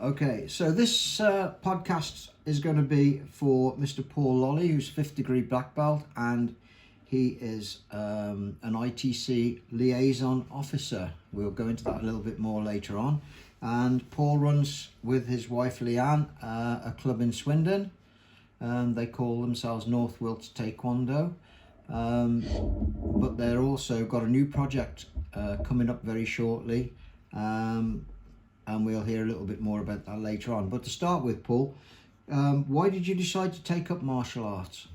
Okay, so this podcast is going to be for Mr. Paul Lolley, who's 5th degree black belt, and he is an ITC liaison officer. We'll go into that a little bit more later on. And Paul runs with his wife Leanne a club in Swindon. They call themselves North Wilts Taekwondo. But they're also got a new project coming up very shortly. And we'll hear a little bit more about that later on. But to start with, Paul, why did you decide to take up martial arts?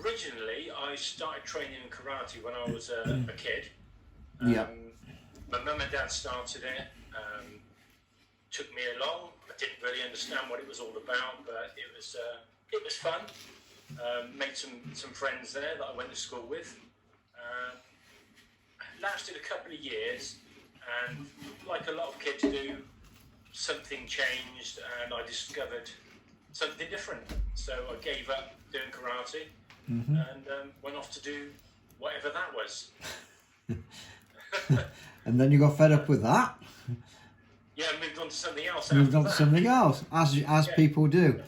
Originally, I started training in karate when I was a kid. Yeah. My mum and dad started it, took me along. I didn't really understand what it was all about, but it was fun. Made some friends there that I went to school with. Lasted a couple of years. And like a lot of kids do, something changed and I discovered something different. So I gave up doing karate and went off to do whatever that was. And then you got fed up with that? Yeah, I moved on to something else. Something else, as people do.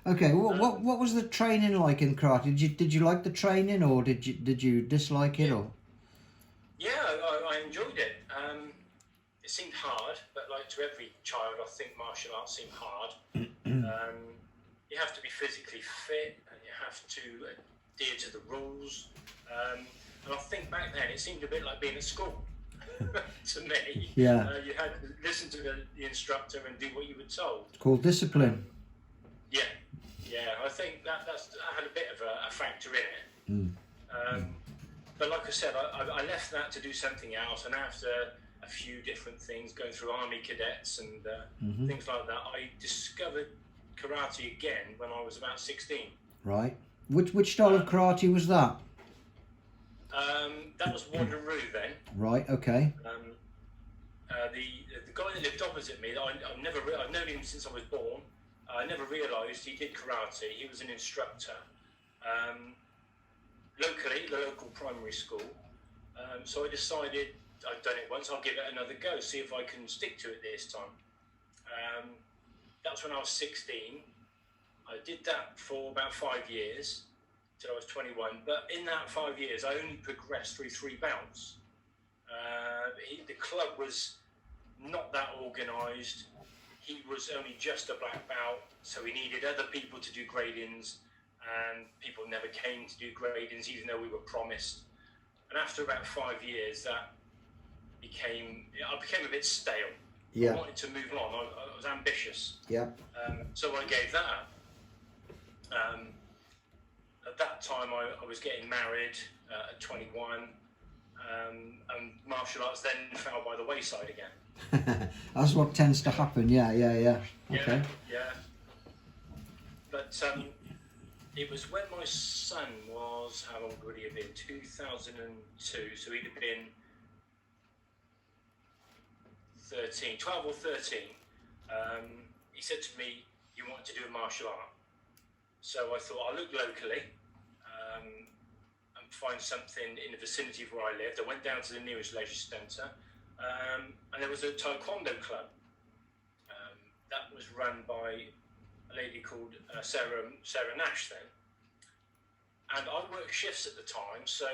Okay, what was the training like in karate? Did you like the training, or did you dislike it, or? Yeah, I enjoyed it. It seemed hard, but like to every child, I think martial arts seem hard. You have to be physically fit, and you have to adhere to the rules. And I think back then it seemed a bit like being at school to me. Yeah. You had to listen to the instructor and do what you were told. It's called discipline. Yeah. I think that had a bit of a factor in it. But like I said, I left that to do something else, and after a few different things, going through army cadets and things like that, I discovered karate again when I was about 16. Right. Which style of karate was that? That was Wanderoo then. Right. Okay. The guy that lived opposite me, I've known him since I was born. I never realised he did karate. He was an instructor. Locally, the local primary school. So I decided, I've done it once, I'll give it another go, see if I can stick to it this time. That's when I was 16. I did that for about 5 years, till I was 21. But in that 5 years, I only progressed through 3 bouts. The club was not that organised. He was only just a black belt, so he needed other people to do gradings, and people never came to do gradings, even though we were promised. And after about 5 years, I became a bit stale. Yeah. I wanted to move on. I was ambitious. Yeah. So I gave that up. At that time, I was getting married at 21, and martial arts then fell by the wayside again. That's what tends to happen. Yeah. Okay. Yeah. But it was when my son was, how old would he have been? 2002. So he'd have been 12 or 13. He said to me, "You want to do a martial art?" So I thought I'll look locally and find something in the vicinity of where I lived. I went down to the nearest leisure centre, and there was a Taekwondo club that was run by a lady called Sarah Nash then. And I worked shifts at the time, so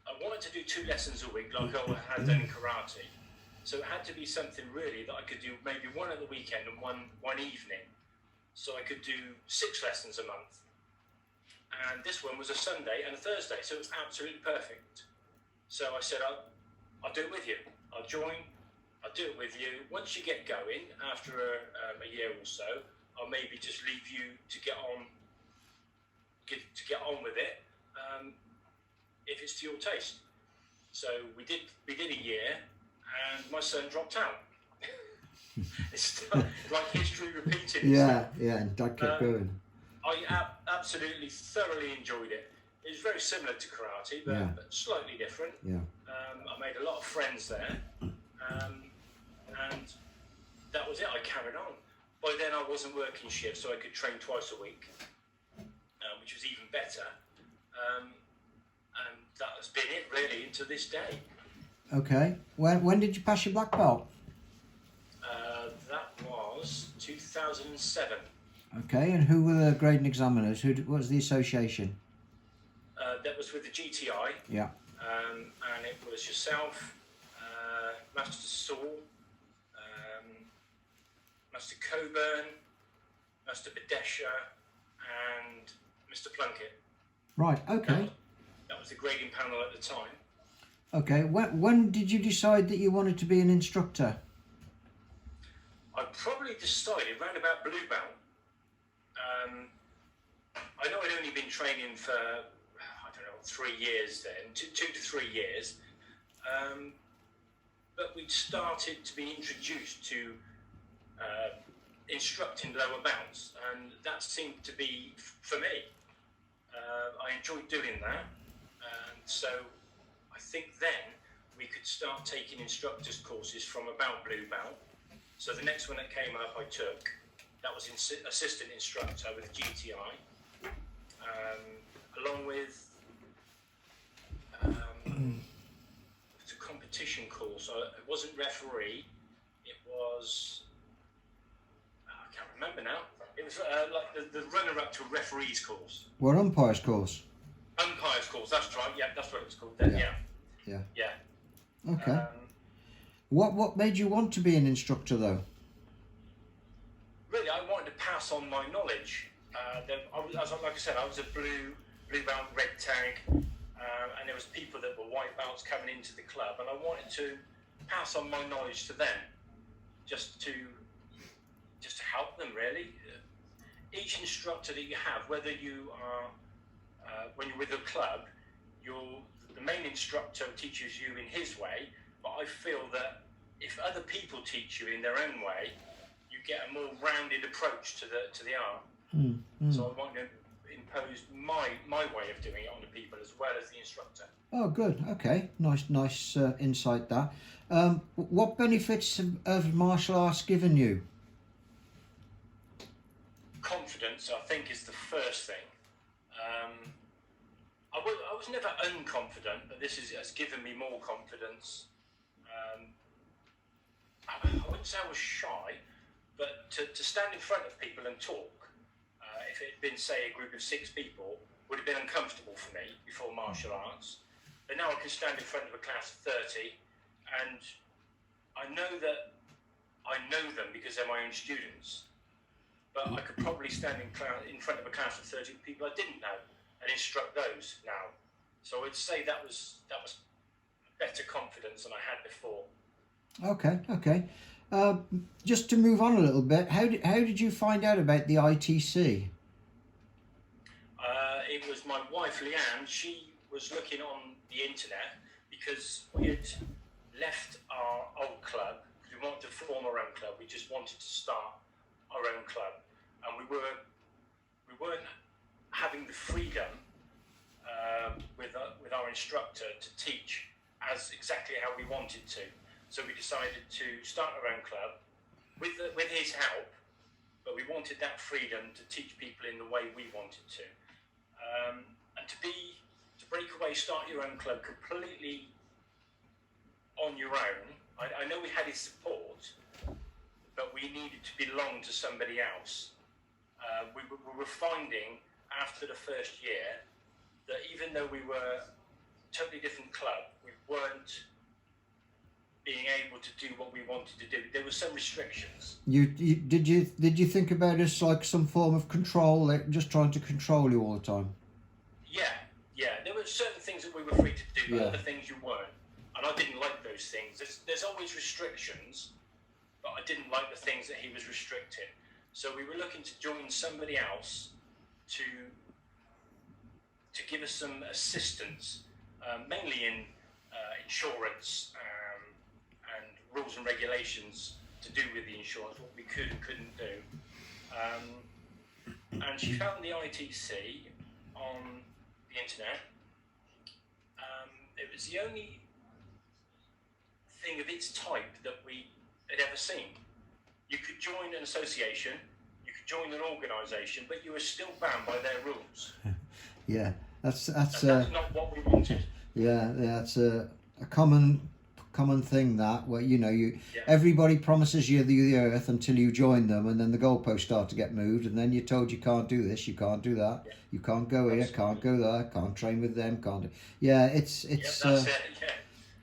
I wanted to do 2 lessons a week like I had done in karate. So it had to be something really that I could do maybe one at the weekend and one evening. So I could do 6 lessons a month. And this one was a Sunday and a Thursday, so it was absolutely perfect. So I said, I'll do it with you. I'll join, I'll do it with you. Once you get going, after a year or so, I'll maybe just leave you to get on with it, if it's to your taste. So we did a year, and my son dropped out. It's like history repeating itself. Yeah, and Dad kept going. I absolutely thoroughly enjoyed it. It was very similar to karate, but slightly different. Yeah. I made a lot of friends there, and that was it. I carried on. By then, I wasn't working shifts, so I could train twice a week, which was even better. And that has been it really until this day. Okay. When did you pass your black belt? That was 2007. Okay, and who were the grading examiners? What was the association? That was with the GTI. Yeah. And it was yourself, Master Saul, Master Coburn, Master Badesha, and Mr. Plunkett. Right, okay. That was the grading panel at the time. Okay, when did you decide that you wanted to be an instructor? I probably decided round about blue belt. I know I'd only been training for, 3 years then, 2 to 3 years. But we'd started to be introduced to instructing lower belts, and that seemed to be for me. I enjoyed doing that, and so I think then we could start taking instructors courses from about blue belt. So the next one that came up I took, that was assistant instructor with GTI, along with it's a competition course. It wasn't referee, it was, I can't remember now. It was like the runner-up to a referee's course. What, umpire's course? Umpire's course, that's right, yeah, that's what it was called then, Yeah. Yeah. Okay. What made you want to be an instructor though? Really, I wanted to pass on my knowledge. Like I said, I was a blue belt, red tag, and there was people that were white belts coming into the club, and I wanted to pass on my knowledge to them, just to help them really. Each instructor that you have, whether you are when you're with a club, the main instructor teaches you in his way, but I feel that if other people teach you in their own way, you get a more rounded approach to the art. So I want to impose my way of doing it on the people as well as the instructor. Oh, good. Okay, nice insight there. What benefits have martial arts given you? Confidence, I think, is the first thing. I was never unconfident, but this has given me more confidence. I wouldn't say I was shy, but to stand in front of people and talk, if it had been, say, a group of 6 people, would have been uncomfortable for me before martial arts. But now I can stand in front of a class of 30, and I know that I know them because they're my own students. But I could probably stand in front of a class of 30 people I didn't know and instruct those now. So I'd say that was better confidence than I had before. Okay. Just to move on a little bit, how did you find out about the ITC? It was my wife Leanne. She was looking on the internet because we had left our old club. We wanted to form our own club. We just wanted to start our own club, and we weren't having the freedom with our instructor to teach as exactly how we wanted to. So we decided to start our own club with his help, but we wanted that freedom to teach people in the way we wanted to, and to break away, start your own club completely on your own. I know we had his support, but we needed to belong to somebody else. We were finding after the first year that even though we were a totally different club, we weren't being able to do what we wanted to do. There were some restrictions. Did you think about it as like some form of control, like just trying to control you all the time? Yeah. There were certain things that we were free to do, but other things you weren't. And I didn't like those things. There's always restrictions, but I didn't like the things that he was restricting. So we were looking to join somebody else to give us some assistance, mainly in insurance and rules and regulations to do with the insurance, what we could and couldn't do. And she found the ITC on the internet. It was the only thing of its type that we had ever seen. You could join an association, you could join an organisation, but you were still bound by their rules. Yeah, that's not what we wanted. Yeah, that's a common common thing that where Yeah. everybody promises you the earth until you join them, and then the goalposts start to get moved, and then you're told you can't do this, you can't do that, you can't go here, can't go there, can't train with them, can't. Yeah, it's That's it.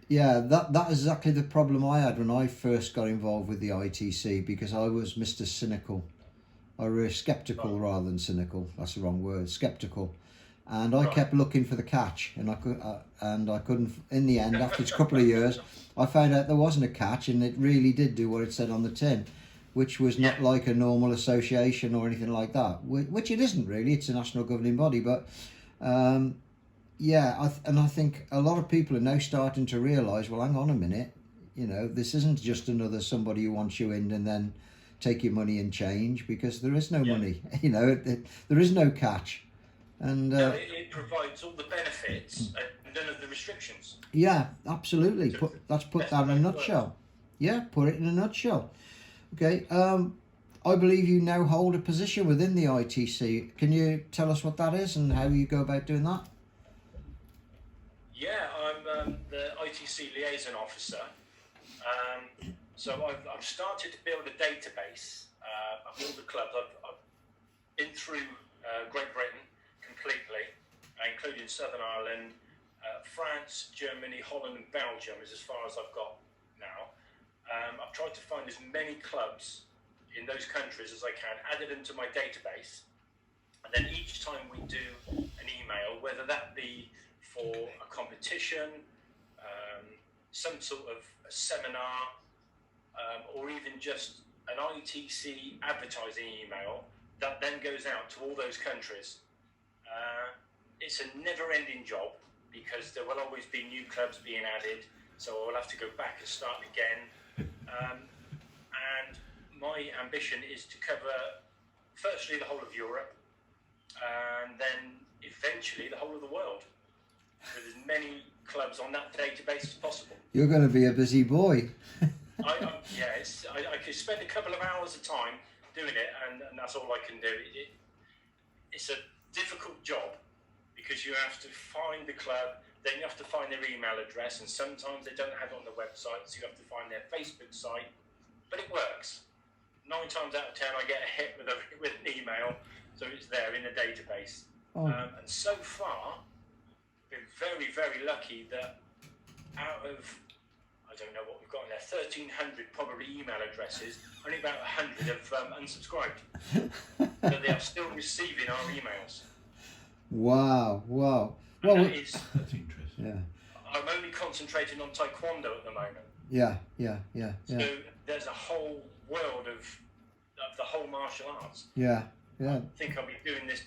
yeah, that is exactly the problem I had when I first got involved with the ITC, because I was Mr. Cynical. I was skeptical rather than cynical. That's the wrong word. Skeptical, and I kept looking for the catch, and I couldn't. In the end, after a couple of years, I found out there wasn't a catch, and it really did do what it said on the tin, which was not like a normal association or anything like that. Which it isn't really. It's a national governing body, but yeah, I think a lot of people are now starting to realise. Well, hang on a minute. This isn't just another somebody who wants you in and then take your money and change, because there is no money. There is no catch, and no, it provides all the benefits and none of the restrictions. Yeah, absolutely. Let's put that in a nutshell. Yeah, put it in a nutshell. Okay. I believe you now hold a position within the ITC. Can you tell us what that is and how you go about doing that? Yeah, I'm the ITC liaison officer. So I've started to build a database of all the clubs. I've been through Great Britain completely, including Southern Ireland, France, Germany, Holland and Belgium is as far as I've got now. I've tried to find as many clubs in those countries as I can, added them to my database, and then each time we do an email, whether that be for a competition, some sort of a seminar, or even just an ITC advertising email that then goes out to all those countries. It's a never-ending job, because there will always be new clubs being added, so I'll have to go back and start again. And my ambition is to cover firstly the whole of Europe, and then eventually the whole of the world, with as many clubs on that database as possible. You're going to be a busy boy. I could spend a couple of hours a time doing it, and that's all I can do. It's a difficult job, because you have to find the club, then you have to find their email address, and sometimes they don't have it on the website, so you have to find their Facebook site. But it works. 9 times out of 10, I get a hit with an email, so it's there in the database. And so far, I've been very, very lucky that out of, I don't know what we've got in there, 1,300 probably email addresses, only about 100 have unsubscribed. So they are still receiving our emails. Wow. Well, that's interesting. Yeah. I'm only concentrating on Taekwondo at the moment. Yeah. So there's a whole world of the whole martial arts. Yeah. I think I'll be doing this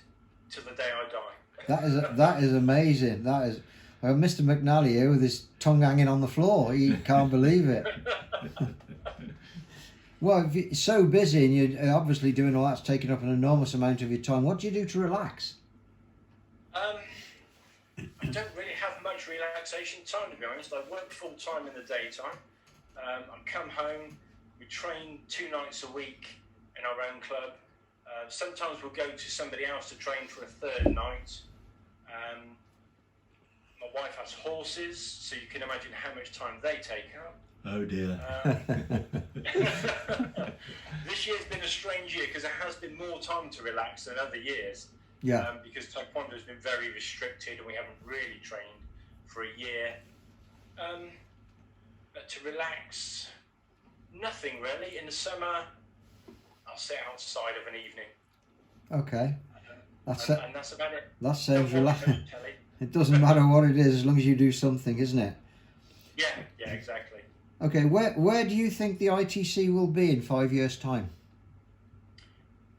till the day I die. That is amazing. That is. Mr. McNally here with his tongue hanging on the floor. He can't believe it. Well, if you're so busy and you're obviously doing all that's taking up an enormous amount of your time, what do you do to relax? I don't really have much relaxation time, to be honest. I work full time in the daytime. I come home, we train 2 nights a week in our own club. Sometimes we'll go to somebody else to train for a 3rd night. My wife has horses, so you can imagine how much time they take up. Oh dear. This year's been a strange year, because there has been more time to relax than other years. Yeah. Because Taekwondo has been very restricted and we haven't really trained for a year. But to relax, nothing really. In the summer, I'll sit outside of an evening. Okay. And that's about it. That sounds relaxing. It doesn't matter what it is, as long as you do something, isn't it? Yeah, exactly. Okay, where do you think the ITC will be in 5 years' time?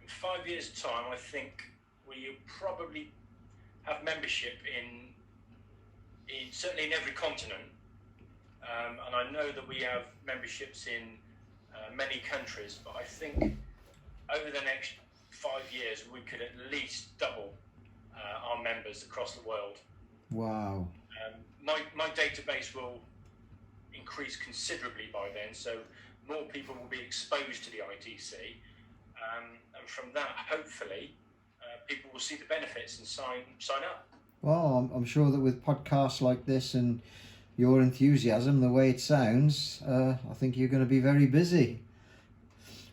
In 5 years' time, I think we probably have membership in certainly in every continent, and I know that we have memberships in many countries. But I think over the next 5 years, we could at least double our members across the world. Wow. My database will increase considerably by then, so more people will be exposed to the ITC, and from that, hopefully, people will see the benefits and sign up. Well, I'm sure that with podcasts like this and your enthusiasm, the way it sounds, I think you're going to be very busy.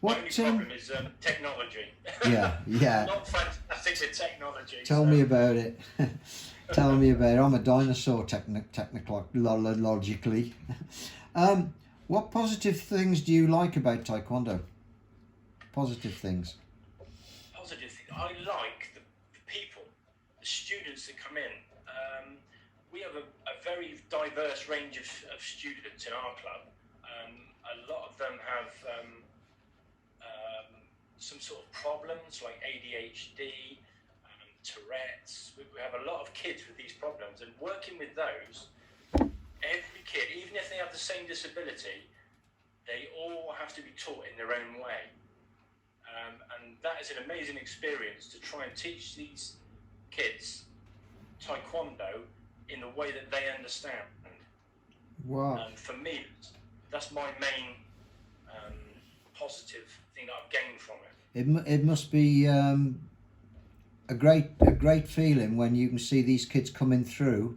What, the only problem is technology. Yeah, yeah. Not fantastic with technology. Tell me about it. Tell me about it. I'm a dinosaur technologically. What positive things do you like about Taekwondo? Positive things. Positive things. I like the people, the students that come in. We have a very diverse range of students in our club. A lot of them have some sort of problems like ADHD, Tourette's. We have a lot of kids with these problems, and working with those, every kid, even if they have the same disability, they all have to be taught in their own way. And that is an amazing experience to try and teach these kids Taekwondo in the way that they understand. Wow. For me, that's my main positive thing that I've gained from it. It must be a great feeling when you can see these kids coming through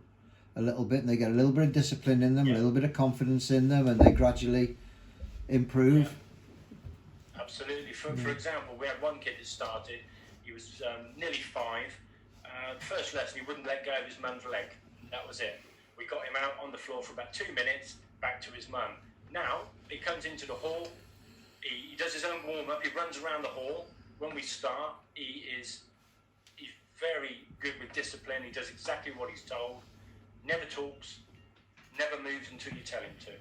a little bit, and they get a little bit of discipline in them, a little bit of confidence in them, and they gradually improve. Yeah. Absolutely. For example, we had one kid that started. He was nearly 5. First lesson, he wouldn't let go of his mum's leg. That was it. We got him out on the floor for about 2 minutes, back to his mum. Now he comes into the hall. He does his own warm up. He runs around the hall. When we start, he's very good with discipline. He does exactly what he's told. Never talks. Never moves until you tell him to.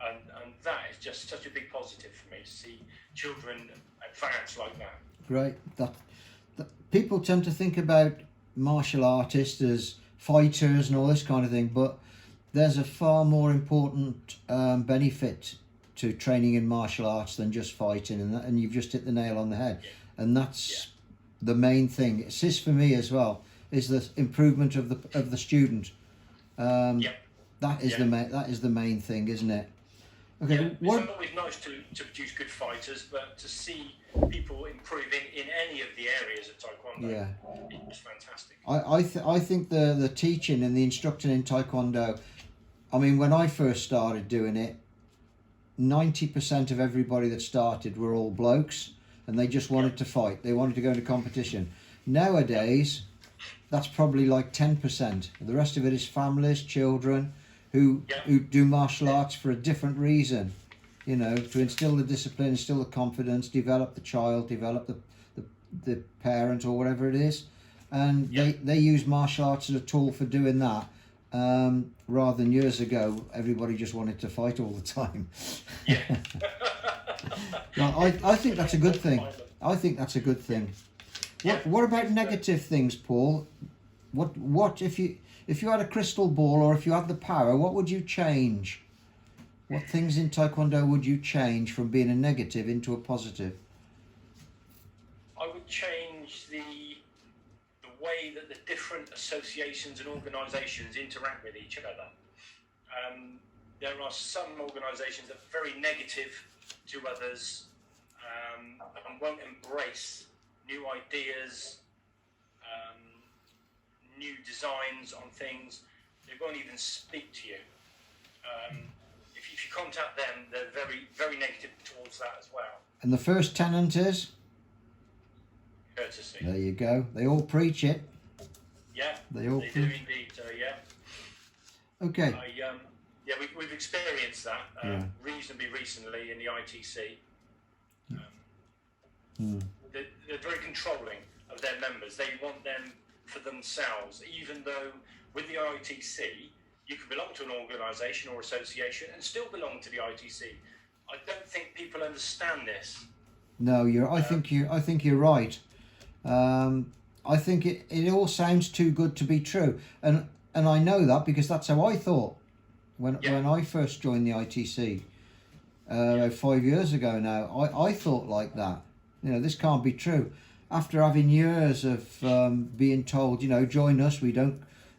And that is just such a big positive for me to see children advance like that. Great. That people tend to think about martial artists as fighters and all this kind of thing, but there's a far more important benefit to training in martial arts than just fighting, and you've just hit the nail on the head. Yeah. And that's the main thing. It's this for me as well, is the improvement of the student. That is the main thing, isn't it? Okay. It's always nice to produce good fighters, but to see people improving in any of the areas of Taekwondo, it's fantastic. I think the teaching and the instructing in Taekwondo, I mean, when I first started doing it, 90% of everybody that started were all blokes, and they just wanted to fight. They wanted to go into competition. Nowadays, that's probably like 10%. The rest of it is families, children, who do martial arts for a different reason. You know, to instill the discipline, instill the confidence, develop the child, develop the parent or whatever it is. And they use martial arts as a tool for doing that. Rather than years ago, everybody just wanted to fight all the time. I think that's a good thing. I think that's a good thing. What about negative things, Paul? What if you had a crystal ball, or if you had the power, what would you change? What things in Taekwondo would you change from being a negative into a positive? I would change the way that the different associations and organisations interact with each other. There are some organisations that are very negative to others and won't embrace new ideas, new designs on things. They won't even speak to you. If you contact them, they're very, very negative towards that as well. And the first tenet is? Courtesy. There you go. They all preach it. Yeah, they do indeed. Okay. We've experienced that reasonably recently in the ITC. They're very controlling of their members. They want them for themselves, even though with the ITC you can belong to an organisation or association and still belong to the ITC. I don't think people understand this. No, I think you're right. I think it all sounds too good to be true, and I know that because that's how I thought when I first joined the ITC 5 years ago now. I thought like that. You know, this can't be true. After having years of being told, you know, join us.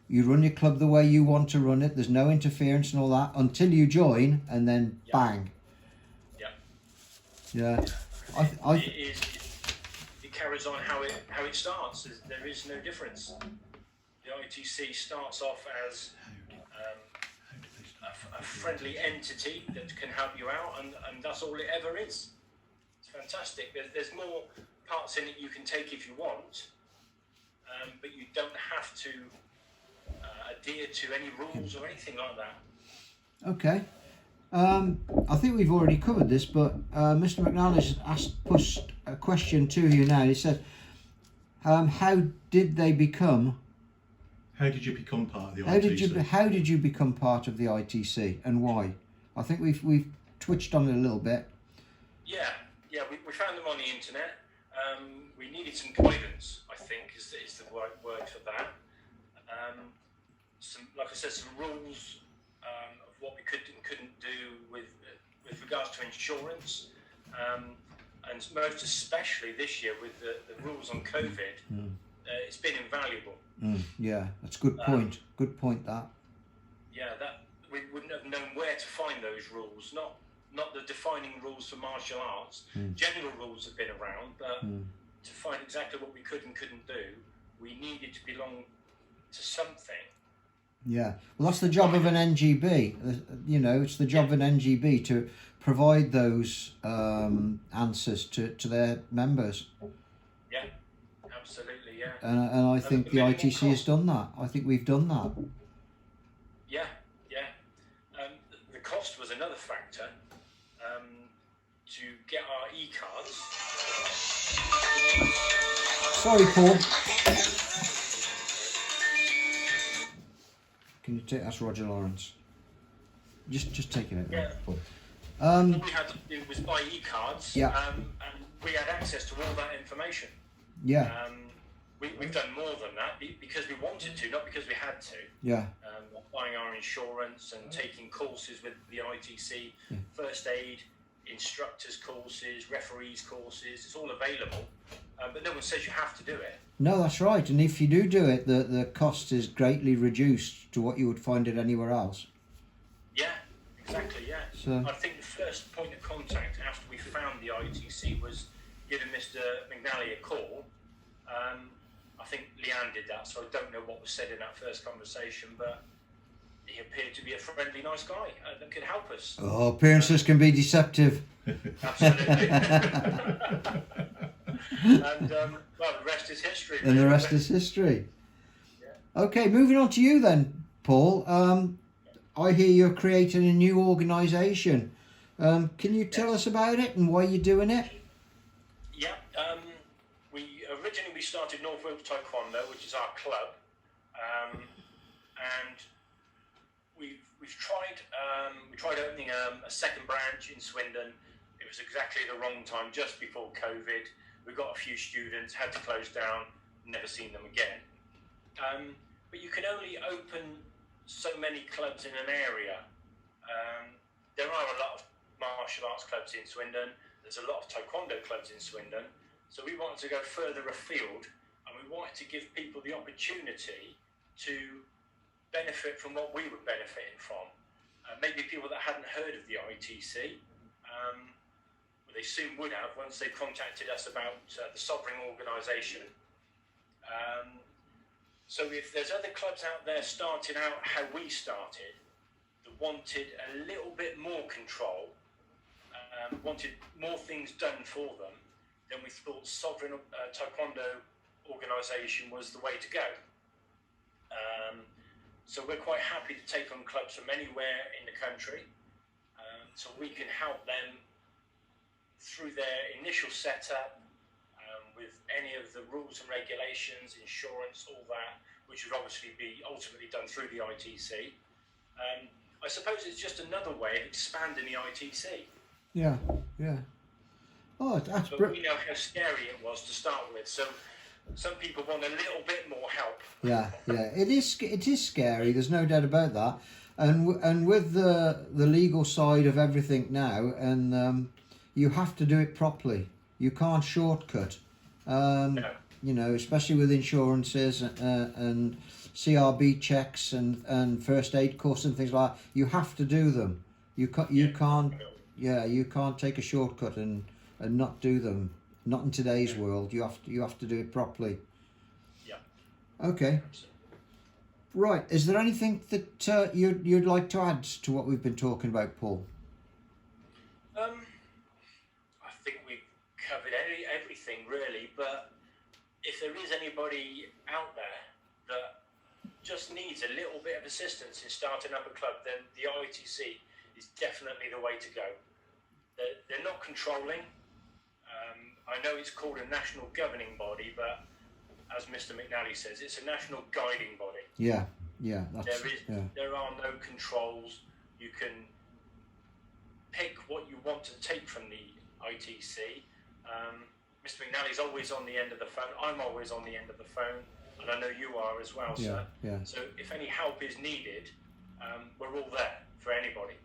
You run your club the way you want to run it. There's no interference and all that until you join, and then bang. It carries on how it starts. There is no difference. The ITC starts off as a a friendly entity that can help you out, and that's all it ever is. It's fantastic. There's more parts in it you can take if you want, but you don't have to adhere to any rules or anything like that. Okay. I think we've already covered this, but Mr. McNally has pushed a question to you now. He said, how did you become part of the ITC? How did you become part of the ITC, and why? I think we've twitched on it a little bit. Yeah. We found them on the internet. We needed some guidance, I think, is the right word for that. Like I said, some rules of what we could and couldn't do with regards to insurance, and most especially this year with the rules on COVID. It's been invaluable. Yeah, that's a good point. Good point, that. Yeah, that we wouldn't have known where to find those rules. Not the defining rules for martial arts. General rules have been around, but to find exactly what we could and couldn't do, we needed to belong to something. Yeah, well, that's the job of an NGB. You know, it's the job of an NGB to provide those answers to their members. Yeah, absolutely, yeah. And I think the ITC has done that. I think we've done that. Yeah. The cost was another factor. To get our e-cards. Sorry, Paul. Can you take that's Roger Lawrence? Just take it out. Yeah. Paul. What we had to do was buy e-cards. Yeah. And we had access to all that information. Yeah. We've done more than that because we wanted to, not because we had to. Yeah. Buying our insurance and taking courses with the ITC, first aid, instructors courses, referees courses. It's all available, but no one says you have to do it. No, that's right. And if you do it, the cost is greatly reduced to what you would find it anywhere else. Yeah, exactly. Yeah. So I think the first point of contact after we found the ITC was giving Mr. McNally a call. I think Leanne did that, so I don't know what was said in that first conversation, but he appeared to be a friendly, nice guy that could help us. Oh, appearances can be deceptive. Absolutely. And well, the rest is history. And the rest is history. Yeah. Okay, moving on to you then, Paul. I hear you're creating a new organisation. Can you tell us about it and why you're doing it? Yeah. We started North Wales Taekwondo, which is our club, and we've tried opening a second branch in Swindon. It was exactly the wrong time, just before COVID. We got a few students, had to close down, never seen them again. But you can only open so many clubs in an area. There are a lot of martial arts clubs in Swindon. There's a lot of Taekwondo clubs in Swindon. So we wanted to go further afield, and we wanted to give people the opportunity to benefit from what we were benefiting from. Maybe people that hadn't heard of the ITC, well, they soon would have once they contacted us about the sovereign organisation. So if there's other clubs out there starting out how we started, that wanted a little bit more control, wanted more things done for them, then we thought sovereign Taekwondo organisation was the way to go. So we're quite happy to take on clubs from anywhere in the country, so we can help them through their initial setup with any of the rules and regulations, insurance, all that, which would obviously be ultimately done through the ITC. I suppose it's just another way of expanding the ITC. Yeah. Oh, that's but we know how scary it was to start with, so some people want a little bit more help. Yeah, it is scary. There's no doubt about that. And with the legal side of everything now, and you have to do it properly. You can't shortcut. No. You know, especially with insurances and CRB checks and first aid courses and things like that. You have to do them. You can't take a shortcut and not do them. Not in today's world. You have to do it properly. Yeah. Okay. Right. Is there anything that you'd like to add to what we've been talking about, Paul? I think we've covered everything really, but if there is anybody out there that just needs a little bit of assistance in starting up a club, then the ITC is definitely the way to go. They're not controlling. I know it's called a national governing body, but as Mr. McNally says, it's a national guiding body. Yeah. There are no controls. You can pick what you want to take from the ITC. Mr. McNally's always on the end of the phone. I'm always on the end of the phone, and I know you are as well, sir. Yeah. So if any help is needed, we're all there for anybody.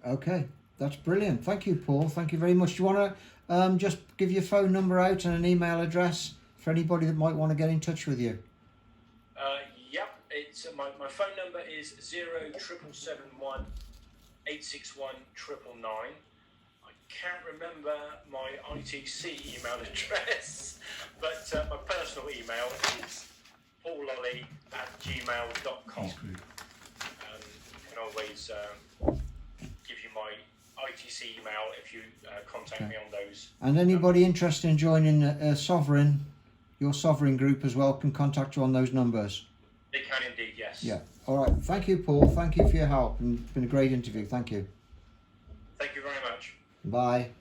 Okay, that's brilliant. Thank you, Paul. Thank you very much. Do you want to just give your phone number out and an email address for anybody that might want to get in touch with you? Yep, it's my phone number is 07771 861 999. I can't remember my ITC email address, but my personal email is paullolly@gmail.com. You can always give you my ITC email if you contact me on those. And anybody interested in joining your sovereign group as well, can contact you on those numbers. They can indeed, yes. Yeah. All right. Thank you, Paul. Thank you for your help. And it's been a great interview. Thank you. Thank you very much. Bye.